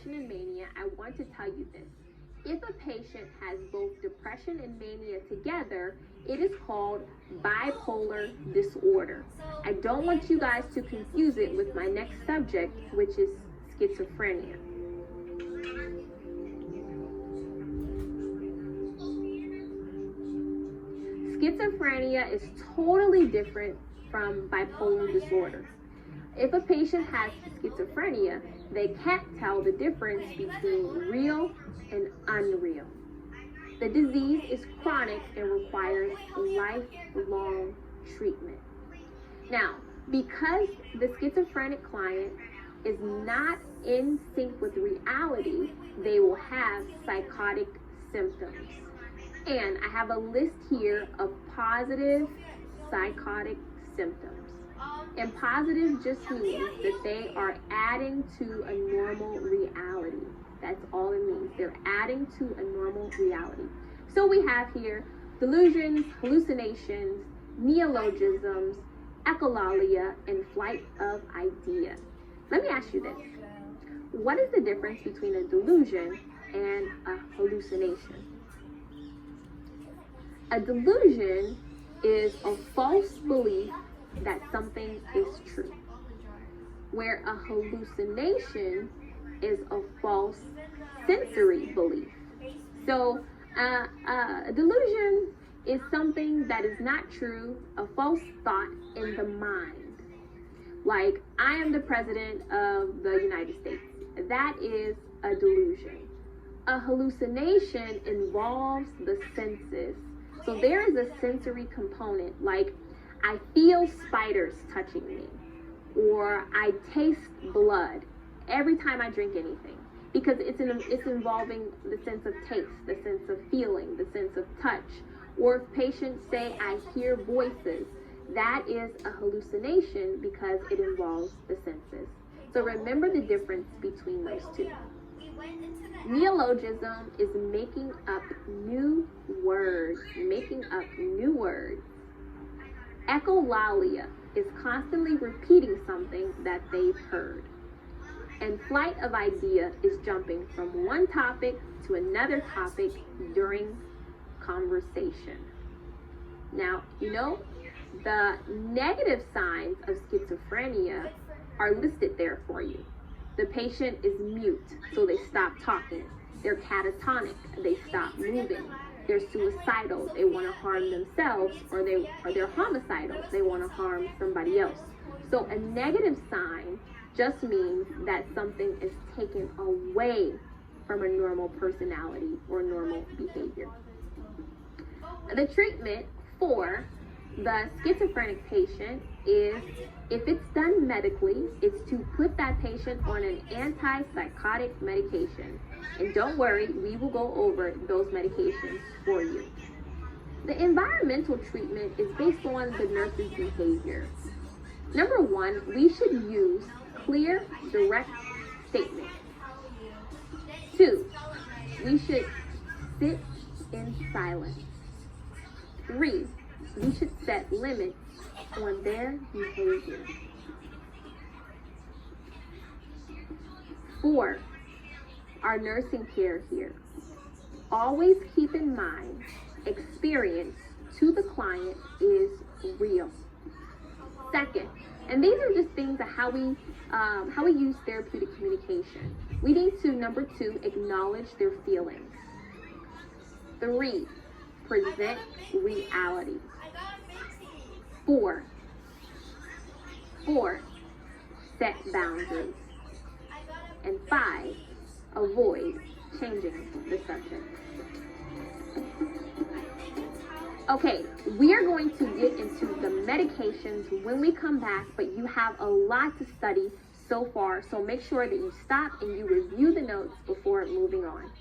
depression and mania, I want to tell you this. If a patient has both depression and mania together, it is called bipolar disorder. I don't want you guys to confuse it with my next subject, which is schizophrenia. Schizophrenia is totally different from bipolar disorder. If a patient has schizophrenia, they can't tell the difference between real and unreal. The disease is chronic and requires lifelong treatment. Now, because the schizophrenic client is not in sync with reality, they will have psychotic symptoms. And I have a list here of positive psychotic symptoms. And positive just means that they are adding to a normal reality. That's all it means. They're adding to a normal reality. So we have here delusions, hallucinations, neologisms, echolalia, and flight of ideas. Let me ask you this. What is the difference between a delusion and a hallucination? A delusion is a false belief that something is true, where a hallucination is a false sensory belief. So a delusion is something that is not true, a false thought in the mind. Like, I am the president of the United States. That is a delusion. A hallucination involves the senses. So there is a sensory component, like I feel spiders touching me, or I taste blood every time I drink anything, because it's involving the sense of taste, the sense of feeling, the sense of touch. Or if patients say, I hear voices, that is a hallucination because it involves the senses. So remember the difference between those two. Neologism is making up new words, Echolalia is constantly repeating something that they've heard. And flight of idea is jumping from one topic to another topic during conversation. Now, the negative signs of schizophrenia are listed there for you. The patient is mute, so they stop talking. They're catatonic, they stop moving. They're suicidal, they want to harm themselves, or they're homicidal, they want to harm somebody else. So a negative sign just means that something is taken away from a normal personality or normal behavior. The treatment for the schizophrenic patient is, if it's done medically, it's to put that patient on an antipsychotic medication. And don't worry, we will go over those medications for you. The environmental treatment is based on the nurse's behavior. Number one, we should use clear, direct statements. 2, we should sit in silence. 3, we should set limits on their behavior. 4, our nursing care here. Always keep in mind, experience to the client is real. Second, and these are just things of how we use therapeutic communication. We need to, number 2, acknowledge their feelings. 3, present reality. 4, set boundaries. And 5, avoid changing the subject. Okay, we are going to get into the medications when we come back, but you have a lot to study so far, so make sure that you stop and you review the notes before moving on.